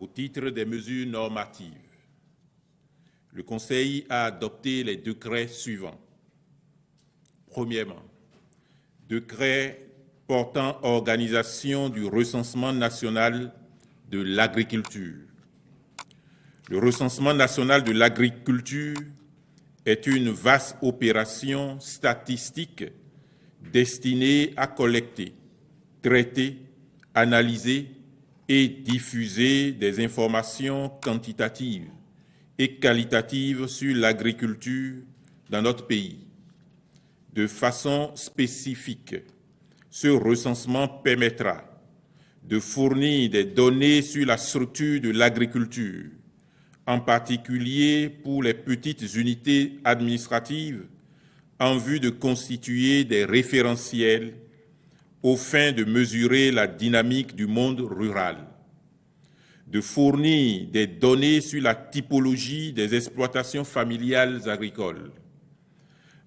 Au titre des mesures normatives, le Conseil a adopté les décrets suivants. Premièrement, décret portant organisation du recensement national de l'agriculture. Le recensement national de l'agriculture est une vaste opération statistique destinée à collecter, traiter, analyser et diffuser des informations quantitatives et qualitatives sur l'agriculture dans notre pays. De façon spécifique, ce recensement permettra de fournir des données sur la structure de l'agriculture, en particulier pour les petites unités administratives, en vue de constituer des référentiels aux fins de mesurer la dynamique du monde rural, de fournir des données sur la typologie des exploitations familiales agricoles,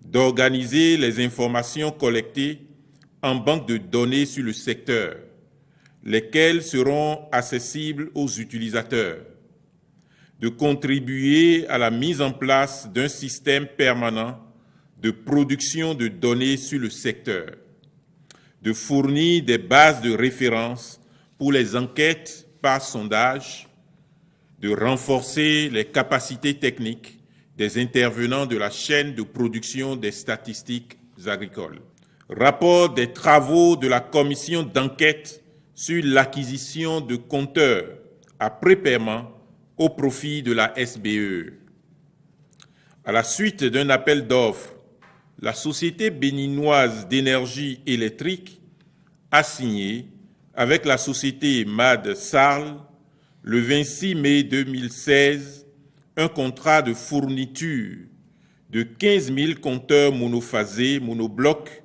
d'organiser les informations collectées en banque de données sur le secteur, lesquelles seront accessibles aux utilisateurs, de contribuer à la mise en place d'un système permanent de production de données sur le secteur, de fournir des bases de référence pour les enquêtes par sondage, de renforcer les capacités techniques des intervenants de la chaîne de production des statistiques agricoles. Rapport des travaux de la commission d'enquête sur l'acquisition de compteurs à prépaiement au profit de la SBE. À la suite d'un appel d'offres, la Société béninoise d'énergie électrique a signé avec la société MAD Sarl le 26 mai 2016 un contrat de fourniture de 15 000 compteurs monophasés monoblocs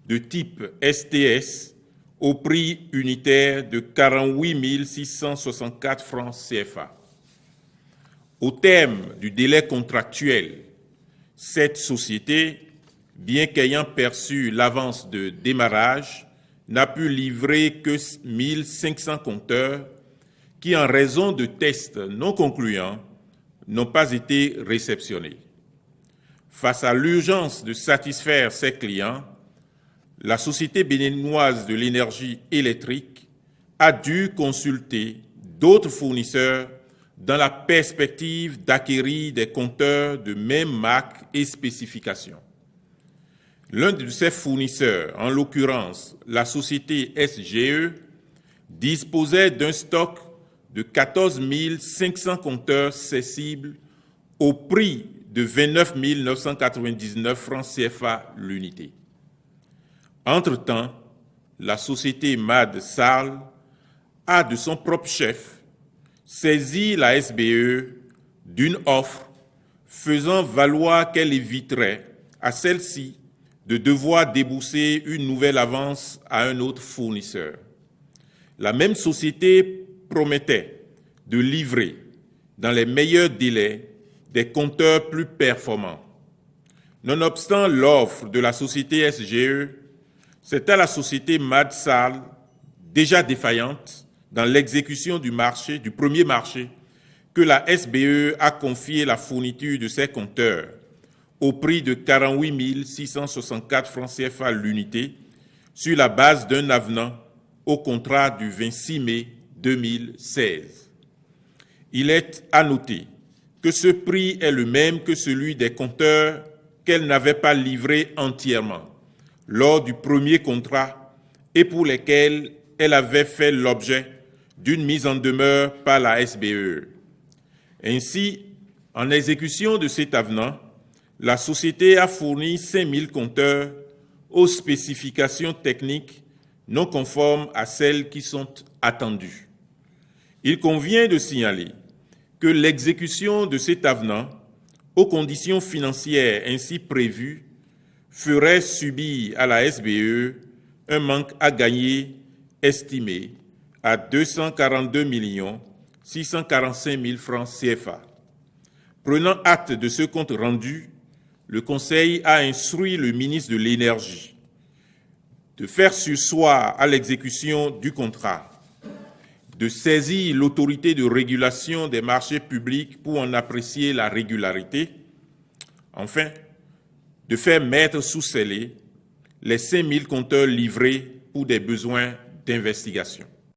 de type STS au prix unitaire de 48 664 francs CFA. Au terme du délai contractuel, cette société, bien qu'ayant perçu l'avance de démarrage, n'a pu livrer que 1500 compteurs qui, en raison de tests non concluants, n'ont pas été réceptionnés. Face à l'urgence de satisfaire ses clients, la Société béninoise de l'énergie électrique a dû consulter d'autres fournisseurs dans la perspective d'acquérir des compteurs de même marque et spécification. L'un de ces fournisseurs, en l'occurrence la société SGE, disposait d'un stock de 14 500 compteurs cessibles au prix de 29 999 francs CFA l'unité. Entre-temps, la société MAD Sarl a de son propre chef saisi la SBE d'une offre faisant valoir qu'elle éviterait à celle-ci de devoir débourser une nouvelle avance à un autre fournisseur. La même société promettait de livrer dans les meilleurs délais des compteurs plus performants. Nonobstant l'offre de la société SGE, c'est à la société MAD Sarl, déjà défaillante dans l'exécution du premier marché, que la SBE a confié la fourniture de ses compteurs au prix de 48 664 francs CFA l'unité sur la base d'un avenant au contrat du 26 mai 2016. Il est à noter que ce prix est le même que celui des compteurs qu'elle n'avait pas livrés entièrement lors du premier contrat et pour lesquels elle avait fait l'objet d'une mise en demeure par la SBE. Ainsi, en exécution de cet avenant, la société a fourni 5 000 compteurs aux spécifications techniques non conformes à celles qui sont attendues. Il convient de signaler que l'exécution de cet avenant aux conditions financières ainsi prévues ferait subir à la SBE un manque à gagner estimé à 242 645 000 francs CFA. Prenant acte de ce compte rendu, le Conseil a instruit le ministre de l'Énergie de faire surseoir à l'exécution du contrat, de saisir l'autorité de régulation des marchés publics pour en apprécier la régularité. Enfin, de faire mettre sous scellé les 5000 compteurs livrés pour des besoins d'investigation.